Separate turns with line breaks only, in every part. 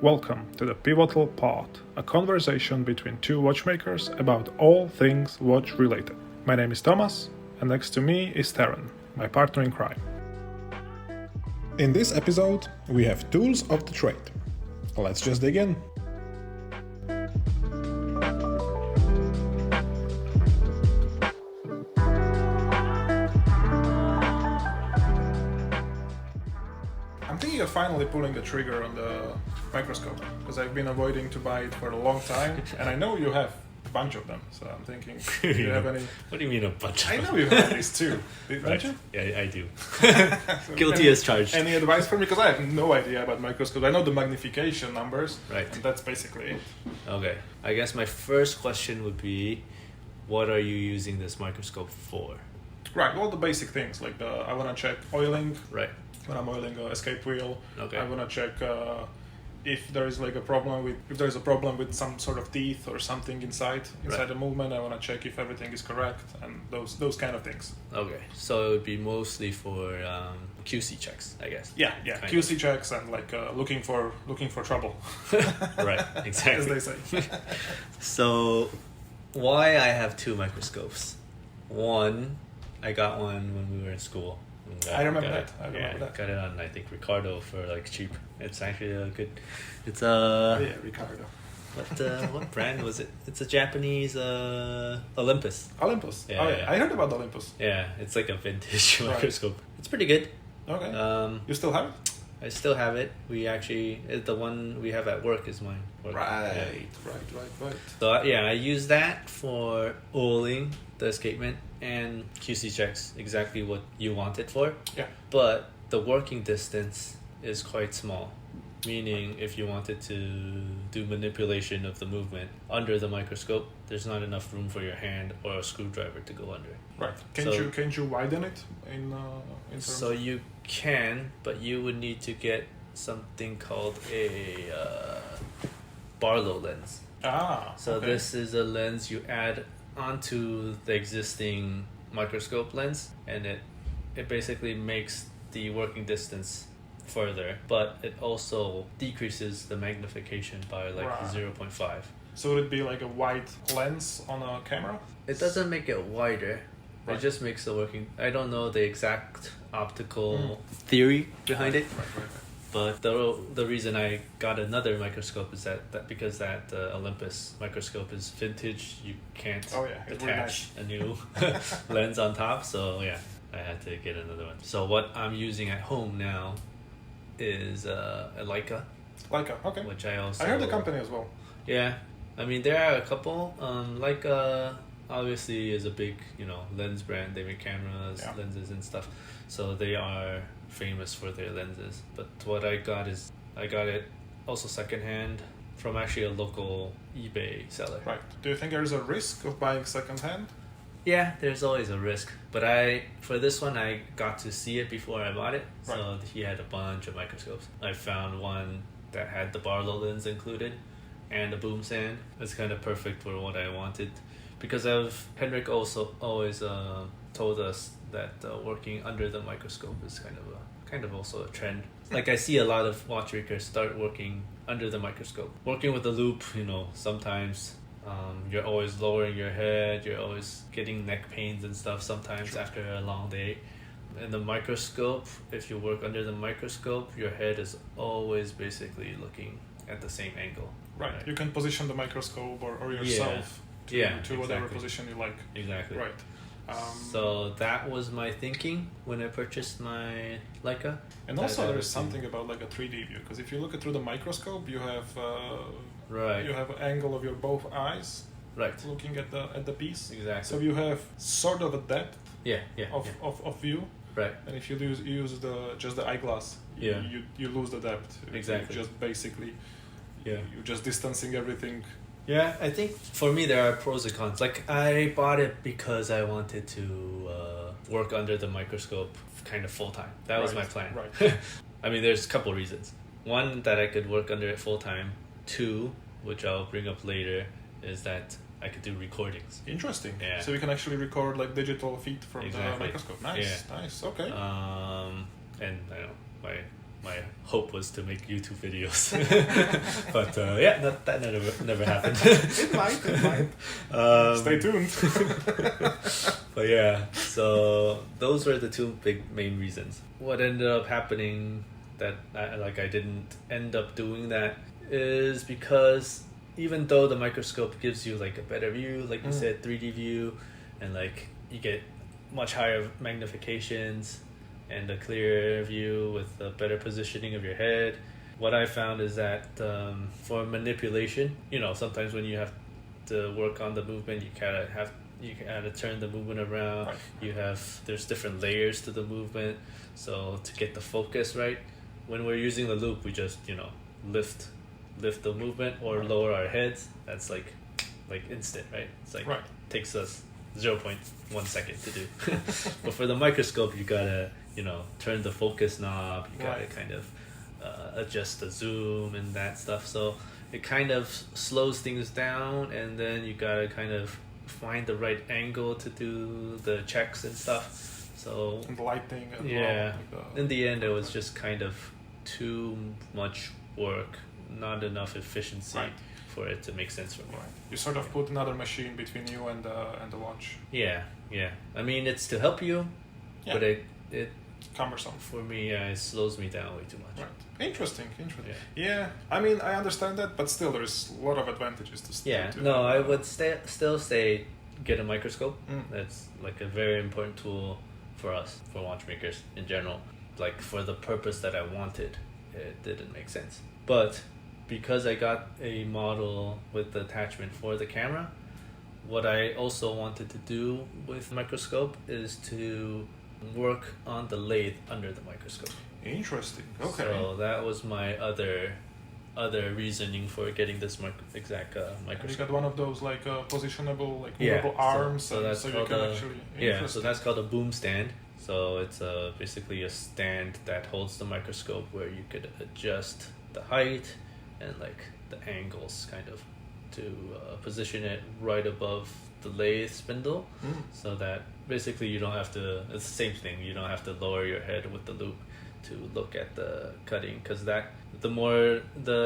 Welcome to the Pivotal Pod, a conversation between two watchmakers about all things watch related. My name is Thomas, and next to me is Taran, my partner in crime. In this episode, we have tools of the trade. Let's just dig in. I'm thinking of finally pulling the trigger on the microscope, because I've been avoiding to buy it for a long time, and I know you have a bunch of them, so I'm thinking, do you have any?
What do you mean a bunch of them?
I know you have these too, don't you?
Yeah, I do.
So
Guilty as charged.
Any advice for me? Because I have no idea about microscopes. I know the magnification numbers,
Right.
and that's basically it.
Okay. I guess my first question would be, what are you using this microscope for?
Right, all the basic things, like I want to check oiling,
Right.
when I'm oiling a escape wheel.
Okay.
I want to check if there is like a problem with some sort of teeth or something inside
Right.
the movement. I want to check if everything is correct and those kind of things.
Okay. So it would be mostly for QC checks, I guess.
Yeah,
Kind
QC checks and like looking for trouble,
Right.
as
Exactly.
they say.
So, why I have two microscopes? One, I got one when we were in school.
I remember
got
that.
it.
I remember that.
Got it on, I think, Ricardo for like cheap. It's actually a good. It's
Yeah, Ricardo.
what brand was it? It's a Japanese Olympus.
Olympus.
Yeah,
Oh yeah,
yeah.
I heard about Olympus.
Yeah, it's like a vintage
Right.
microscope. It's pretty good.
Okay. You still have it?
I still have it. We actually, the one we have at work is mine.
Right.
Yeah.
Right.
So I use that for oiling the escapement and QC checks, exactly what you want it for.
Yeah.
But the working distance is quite small, meaning if you wanted to do manipulation of the movement under the microscope, there's not enough room for your hand or a screwdriver to go under.
Right.
So-
Can't you widen it in terms
So you can, but you would need to get something called a Barlow lens. So
okay.
this is a lens you add onto the existing microscope lens, and it basically makes the working distance further, but it also decreases the magnification by like
Right.
0.5.
So would it be like a wide lens on a camera?
It doesn't make it wider.
Right.
It just makes the working. I don't know the exact optical theory behind it.
Right.
But the reason I got another microscope is that because that Olympus microscope is vintage, you can't
Oh, yeah, it's really
attach a new lens on top. So yeah, I had to get another one. So what I'm using at home now is a Leica,
Leica, okay.
which I also.
I heard the company as well.
Yeah, I mean there are a couple. Leica obviously is a big lens brand. They make cameras,
Yeah.
lenses, and stuff. So they are famous for their lenses. But what I got it also secondhand from actually a local eBay seller.
Right. Do you think there is a risk of buying secondhand?
Yeah, there's always a risk. But for this one, I got to see it before I bought it. So
Right.
he had a bunch of microscopes. I found one that had the Barlow lens included and a boom stand. It's kind of perfect for what I wanted. Because Henrik also always told us that working under the microscope is kind of also a trend. Like I see a lot of watchmakers start working under the microscope. Working with the loop, sometimes you're always lowering your head, you're always getting neck pains and stuff sometimes after a long day. In the microscope, if you work under the microscope, your head is always basically looking at the same angle.
Right. You can position the microscope or yourself to whatever
exactly.
position you like.
Exactly.
Right.
So that was my thinking when I purchased my Leica.
And also
That
there is
was
something about like a 3D view, because if you look at through the microscope, you have
Right.
you have an angle of your both eyes
Right.
looking at the piece.
Exactly.
So you have sort of a depth
Yeah.
of view.
Right.
And if you use just the eyeglass,
Yeah.
you lose the depth.
Exactly.
You just basically you're just distancing everything.
Yeah, I think for me there are pros and cons. Like I bought it because I wanted to work under the microscope kind of full time. That was my plan.
Right.
I mean, there's a couple reasons. One, that I could work under it full time. Two, which I'll bring up later, is that I could do recordings.
Interesting.
Yeah.
So we can actually record like digital feed from the
Exactly.
microscope. Nice.
Yeah.
Nice. Okay.
And I know my hope was to make YouTube videos. But that never happened.
It might. Stay tuned.
But yeah, so those were the two big main reasons. What ended up happening that I didn't end up doing that is because even though the microscope gives you like a better view, like you said, 3D view, and like you get much higher magnifications and a clearer view with a better positioning of your head. What I found is that for manipulation, sometimes when you have to work on the movement, you gotta turn the movement around. Right. There's different layers to the movement. So to get the focus right, when we're using the loop, we just lift the movement or lower our heads. That's like instant, right? It's like takes us 0.1 second to do. But for the microscope, you gotta turn the focus knob. You gotta kind of adjust the zoom and that stuff. So it kind of slows things down, and then you gotta kind of find the right angle to do the checks and stuff. So
and lighting as
well.
Like
in the end, it was just kind of too much work, not enough efficiency for it to make sense for me.
Right. You sort of put another machine between you and the watch.
Yeah. I mean, it's to help you, but it
cumbersome
for me. It slows me down way too much.
Right. Interesting. Yeah. I mean, I understand that, but still, there's a lot of advantages to.
I would still say get a microscope. That's like a very important tool for us, for watchmakers in general. Like for the purpose that I wanted, it didn't make sense. But because I got a model with the attachment for the camera, what I also wanted to do with microscope is to work on the lathe under the microscope.
Interesting. Okay.
So that was my other reasoning for getting this microscope.
And you got one of those like positionable, like movable arms, so you can actually.
So that's called a boom stand. So it's basically a stand that holds the microscope where you could adjust the height and like the angles kind of to position it right above the lathe spindle, so that basically you don't have to, it's the same thing, you don't have to lower your head with the loop to look at the cutting, because the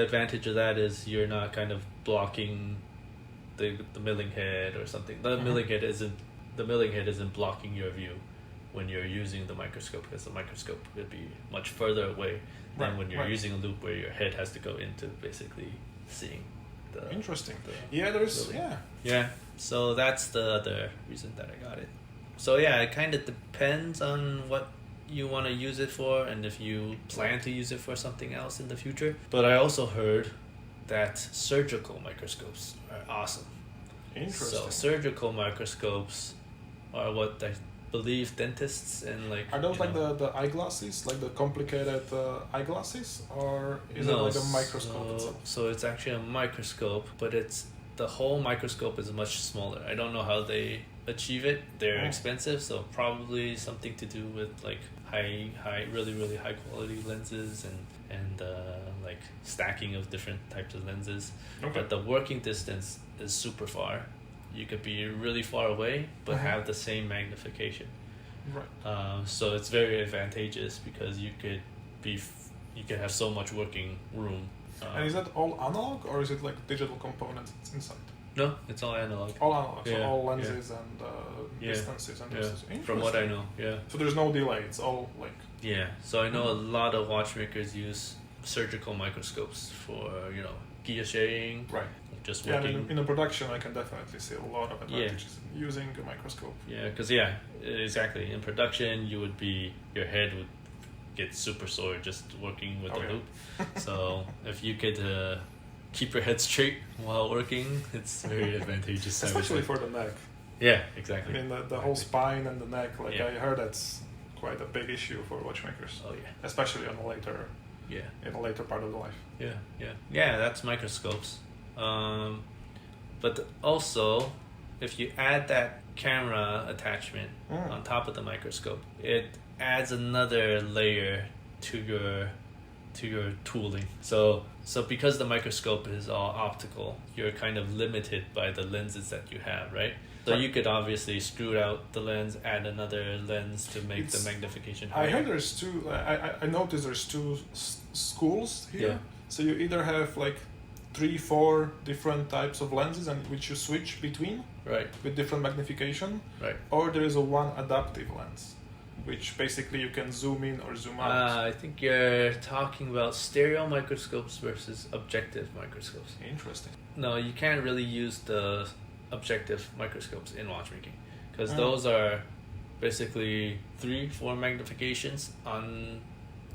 advantage of that is you're not kind of blocking the milling head or something. The milling head isn't blocking your view when you're using the microscope, because the microscope would be much further away than when you're using a loop where your head has to go into basically seeing the.
Interesting. Yeah.
So that's the other reason that I got it. So yeah, it kind of depends on what you want to use it for and if you plan to use it for something else in the future. But I also heard that surgical microscopes are awesome.
Interesting.
So surgical microscopes are what I believe dentists and like.
Are those like the eyeglasses, like the complicated eyeglasses, or is it like a microscope itself?
So it's actually a microscope, but the whole microscope is much smaller. I don't know how they achieve it. They're expensive, so probably something to do with like really high quality lenses and like stacking of different types of lenses. Okay. But the working distance is super far. You could be really far away, but have the same magnification. Right. So it's very advantageous because you could have so much working room.
And is that all analog, or is it like digital components inside?
No, it's all analog.
All analog, so all lenses and distances and distances.
From what I know,
So there's no delay, it's all like.
Yeah, so I know a lot of watchmakers use surgical microscopes for guillocheting.
Right.
Just working.
In a production, I can definitely see a lot of advantages in using a microscope.
Yeah, because exactly. In production, your head would get super sore just working with the loop. So if you could keep your head straight while working, it's very advantageous.
Especially for the neck.
Yeah, exactly.
I mean, the whole spine and the neck, I heard that's quite a big issue for watchmakers.
Oh yeah.
Especially in a later part of the life.
Yeah, that's microscopes. But also, if you add that camera attachment on top of the microscope, it adds another layer to your tooling. So because the microscope is all optical, you're kind of limited by the lenses that you have, right? So you could obviously screw out the lens, add another lens to make the magnification higher.
I heard there's two. I noticed there's two schools here.
Yeah.
So you either have like 3-4 different types of lenses, and which you switch between
Right.
with different magnification,
Right.
or there is a one adaptive lens, which basically you can zoom in or zoom out.
I think you're talking about stereo microscopes versus objective microscopes.
Interesting.
No, you can't really use the objective microscopes in watchmaking because those are basically 3-4 magnifications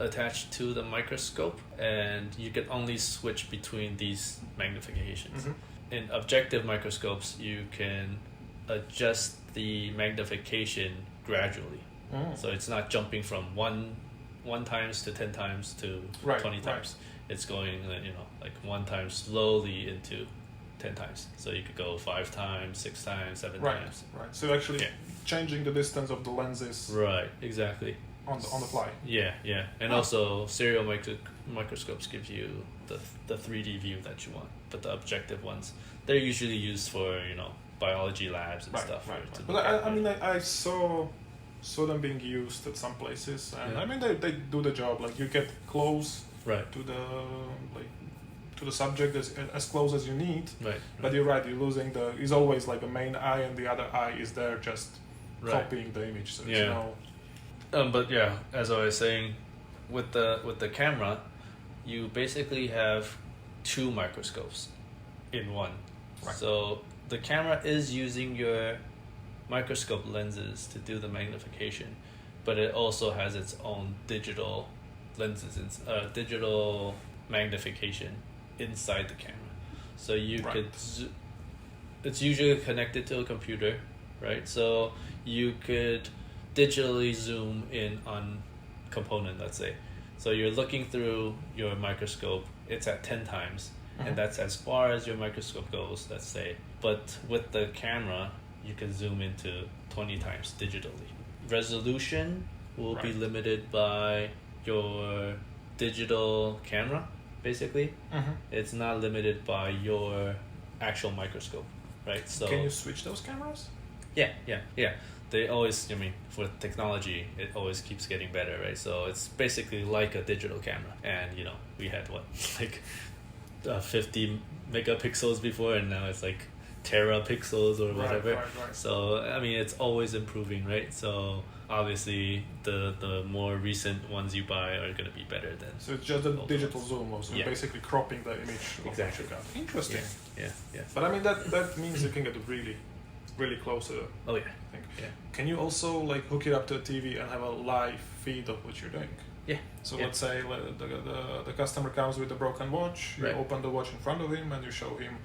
attached to the microscope, and you can only switch between these magnifications. In objective microscopes, you can adjust the magnification gradually. So it's not jumping from one times to 10 times to 20 times. It's going, like 1 time slowly into 10 times. So you could go 5 times, 6 times, 7 times.
Right. So actually changing the distance of the lenses.
Right. Exactly.
On the fly.
Yeah. And also stereo microscopes give you the 3D view that you want, but the objective ones, they're usually used for biology labs and stuff.
Right. But I mean I saw them being used at some places, and I mean they do the job. Like you get close to the subject as close as you need. Right. But you're right. You're losing it's always like a main eye, and the other eye is there just copying the image. So
but yeah, as I was saying, with the camera, you basically have 2 microscopes in one. Right. So the camera is using your microscope lenses to do the magnification, but it also has its own digital lenses, digital magnification inside the camera. So you could, it's usually connected to a computer, right? So you could digitally zoom in on component, let's say. So you're looking through your microscope, it's at 10 times, and that's as far as your microscope goes, let's say. But with the camera, you can zoom into 20 times digitally. Resolution will be limited by your digital camera, basically. It's not limited by your actual microscope, right? So
can you switch those cameras?
Yeah. They always, for technology, it always keeps getting better, right? So it's basically like a digital camera. And, we had 50 megapixels before, and now it's like terapixels or whatever. Right. So, it's always improving, right? So obviously the more recent ones you buy are going to be better than.
So it's just a digital zoom also, basically cropping the image of what you got. Interesting.
Yeah.
But that means you can get really close to
thing.
Can you also hook it up to a TV and have a live feed of what you're doing?
Yeah.
So let's say the customer comes with a broken watch. You open the watch in front of him and you show him,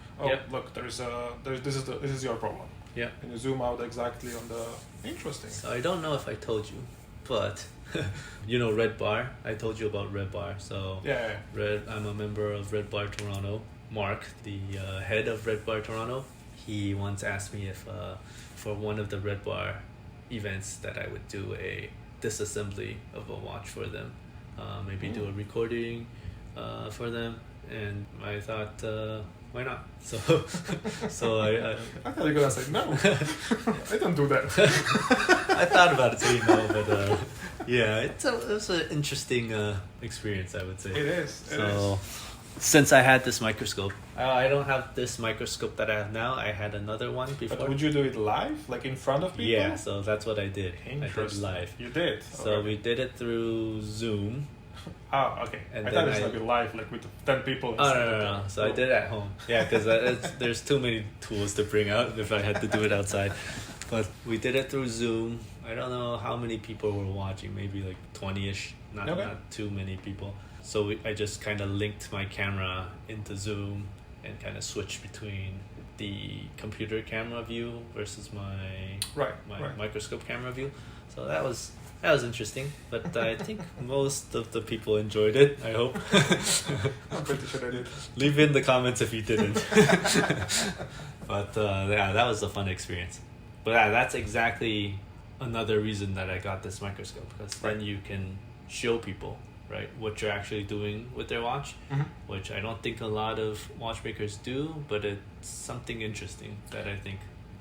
look, this is your problem. Yeah. And you zoom out exactly on the. Interesting.
So I don't know if I told you, but Red Bar. I told you about Red Bar. So I'm a member of Red Bar Toronto. Mark, the head of Red Bar Toronto, he once asked me if for one of the Red Bar events that I would do a disassembly of a watch for them, maybe do a recording for them, and I thought, why not? So I
thought you were gonna say no. I don't do that.
I thought about it saying no, but it was an interesting experience, I would say.
It is.
Since I had this microscope, I don't have this microscope that I have now. I had another one before.
But would you do it live, like in front of people?
Yeah, so that's what I did. I did live.
You did?
So we did it through Zoom.
Oh, okay. And I thought it was live, like with 10 people.
No. So I did it at home. Yeah, because there's too many tools to bring out if I had to do it outside. But we did it through Zoom. I don't know how many people were watching, maybe like 20-ish, not too many people. So I just kind of linked my camera into Zoom and kind of switched between the computer camera view versus my microscope camera view. So that was interesting, but I think most of the people enjoyed it, I hope.
I'm pretty sure they did.
Leave in the comments if you didn't. But that was a fun experience. But that's exactly another reason that I got this microscope, because then you can show people what you're actually doing with their watch, which I don't think a lot of watchmakers do, but it's something interesting that I think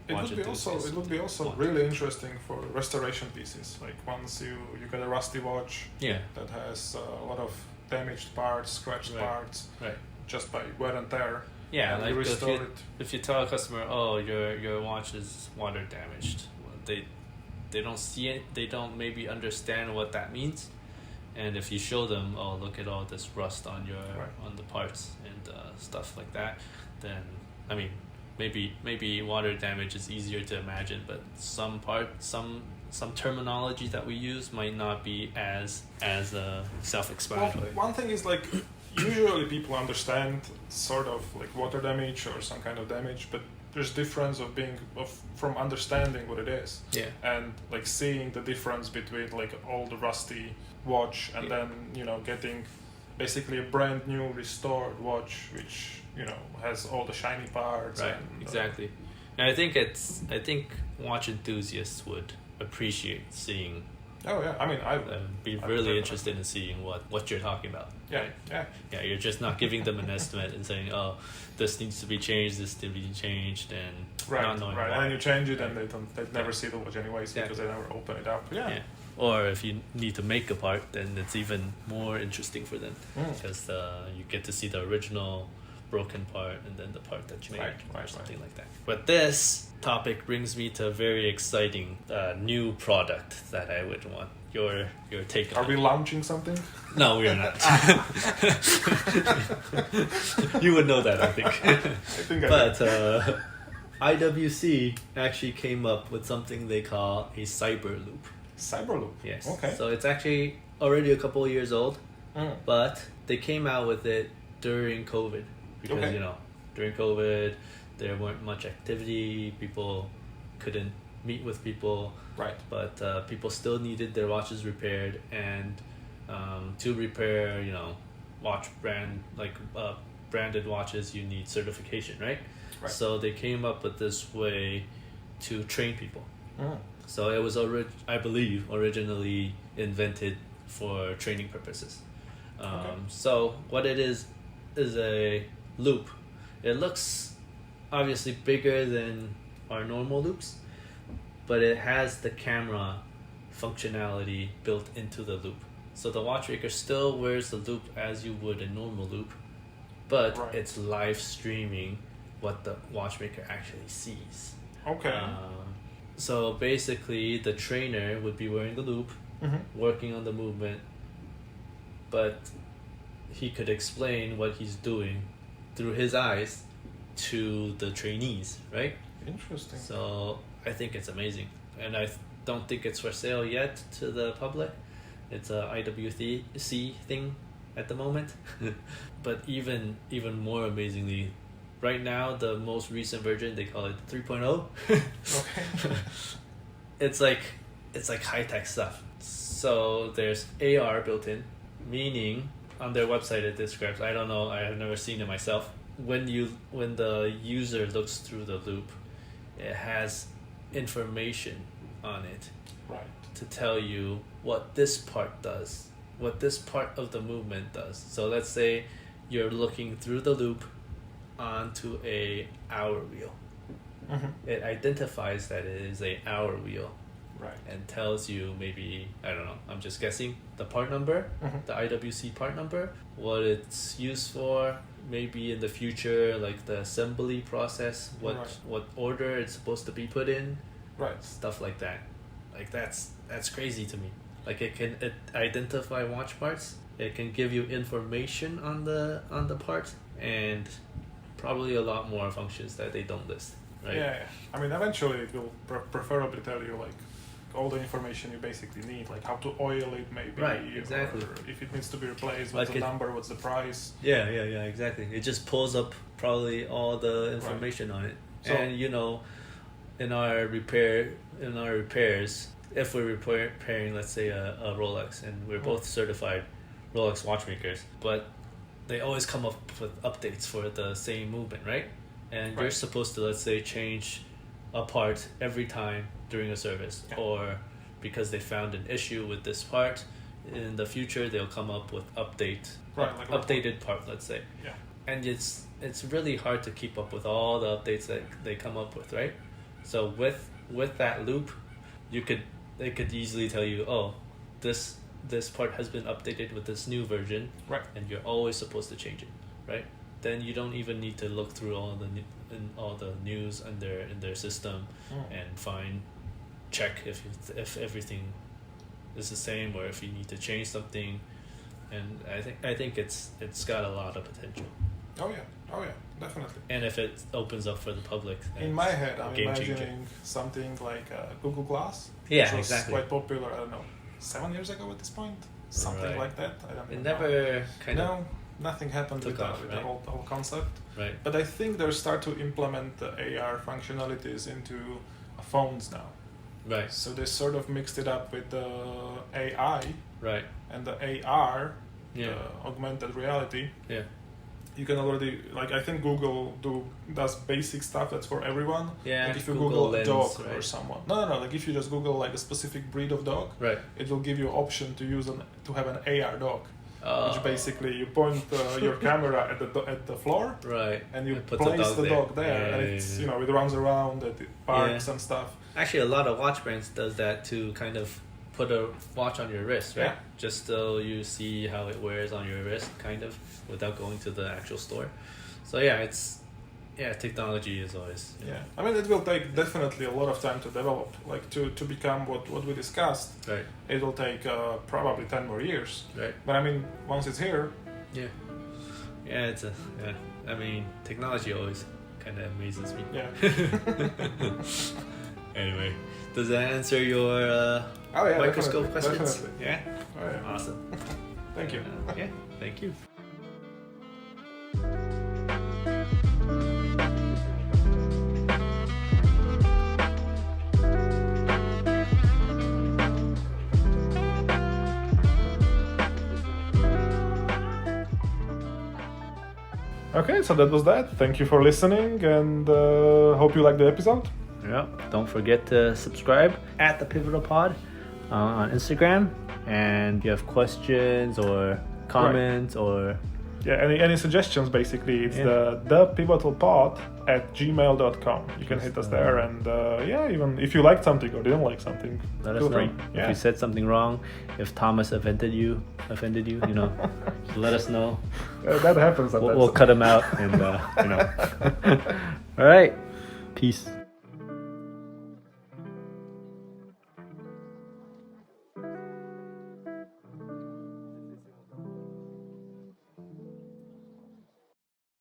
It would be also really interesting for restoration pieces. Like once you get a rusty watch that has a lot of damaged parts, scratched parts, just by wear and tear.
Yeah,
and
like
you restore it.
if you tell a customer, oh, your watch is water damaged, well, they don't see it. They don't maybe understand what that means. And if you show them, oh, look at all this rust on on the parts and stuff like that, then I mean, maybe water damage is easier to imagine, but some terminology that we use might not be as self-explanatory.
Well, one thing is like usually people understand sort of like water damage or some kind of damage, but there's difference from understanding what it is and like seeing the difference between like old rusty watch and then getting basically a brand new restored watch which has all the shiny parts.
Right, exactly. And I think watch enthusiasts would appreciate seeing.
Oh yeah, I mean I'd
be really interested in seeing what you're talking about.
Yeah,
right?
yeah.
You're just not giving them an estimate and saying, oh, this needs to be changed, this to be changed, and not knowing why.
And then you change it, and they never see the watch anyways because they never open it up. Yeah.
Or if you need to make a part, then it's even more interesting for them because you get to see the original broken part and then the part that you made or something like that. But this topic brings me to a very exciting new product that I would want your take on.
Are we launching something?
No, we are not. You would know that, I think. But IWC actually came up with something they call a Cyberloop.
Cyberloop?
Yes.
Okay.
So it's actually already a couple of years old, but they came out with it during COVID. Because, during COVID, there weren't much activity. People couldn't meet with people.
Right.
But people still needed their watches repaired. And to repair, watch branded watches, you need certification, right? So they came up with this way to train people. So it was, I believe, originally invented for training purposes. So what it is a loop. It looks obviously bigger than our normal loops, but it has the camera functionality built into the loop. So the watchmaker still wears the loop as you would a normal loop, but it's live streaming what the watchmaker actually sees.
Okay.
So basically the trainer would be wearing the loop, working on the movement, but he could explain what he's doing through his eyes to the trainees, right?
Interesting.
So I think it's amazing. And I don't think it's for sale yet to the public. It's a IWC thing at the moment. But even more amazingly, right now, the most recent version, they call it 3.0.
Okay.
It's like high-tech stuff. So there's AR built in, meaning on their website it describes, I don't know, I have never seen it myself. When the user looks through the loop, it has information on it to tell you what this part does, what this part of the movement does. So let's say you're looking through the loop onto a hour wheel. It identifies that it is a hour wheel. And tells you maybe, I don't know, I'm just guessing, the part number, the IWC part number, what it's used for, maybe in the future, like the assembly process, what order it's supposed to be put in, stuff like that. Like that's crazy to me. Like it identify watch parts, it can give you information on the part, and probably a lot more functions that they don't list. Right?
Yeah. I mean, eventually it will preferably tell you like all the information you basically need, like how to oil it maybe,
exactly.
Or if it needs to be replaced, what's the number, what's the price.
Yeah, exactly. It just pulls up probably all the information on it. So, and in our repairs, if we're repairing, let's say a Rolex, and we're both certified Rolex watchmakers, but they always come up with updates for the same movement, right? And you're supposed to, let's say, change a part every time during a service, or because they found an issue with this part, in the future they'll come up with updated part, let's say. And it's really hard to keep up with all the updates that they come up with, right? So with that loop, it could easily tell you, oh, this part has been updated with this new version,
Right.
and you're always supposed to change it, right? Then you don't even need to look through all the news in their system and check if everything is the same, or if you need to change something. And I think it's got a lot of potential.
Oh yeah, definitely.
And if it opens up for the public,
In my head, I'm
game changer.
imagining something like Google Glass,
Yeah,
which was
exactly.
quite popular. I don't know, 7 years ago at this point, something
Right.
like that. I don't
It
know.
never kind of
Nothing happened
took
with,
off,
with
right?
the whole concept.
right.
But I think they start to implement the AR functionalities into phones now.
Right,
So they sort of mixed it up with the AI
right,
and the AR,
yeah,
the augmented reality.
yeah,
You can already, like, I think Google does basic stuff that's for everyone.
yeah.
Like if you
Google
Google
Lens,
dog
right?
or someone. No. Like if you just Google like a specific breed of dog,
Right.
it will give you option to have an AR dog, which
Oh,
basically you point your camera at the floor
right.
and you
It puts
place the dog there,
Yeah,
and
yeah,
it's
yeah.
it runs around and it barks and stuff.
Actually, a lot of watch brands does that to kind of put a watch on your wrist, right?
Yeah.
Just so you see how it wears on your wrist, kind of, without going to the actual store. So yeah, technology is always
Yeah, I mean it will take definitely a lot of time to develop, like to become what we discussed.
right,
It will take probably 10 more years.
right.
But I mean, once it's here,
Yeah, yeah. I mean, technology always kind of amazes me.
yeah.
Anyway, does that answer your
Oh yeah,
microscope
definitely,
questions?
definitely.
Yeah.
Oh yeah.
Awesome.
Thank you.
Yeah. Thank you.
Okay, so that was that. Thank you for listening, and hope you liked the episode.
Yeah. Don't forget to subscribe at the Pivotal Pod on Instagram. And if you have questions or comments or
Yeah, any suggestions? Basically, it's
Yeah.
the pivotal pod at gmail.com. You can hit us there, and even if you liked something or didn't like something,
let us
feel
know
free.
if
Yeah,
you said something wrong. If Thomas offended you, let us know.
that happens.
We'll cut him out, and All right, peace.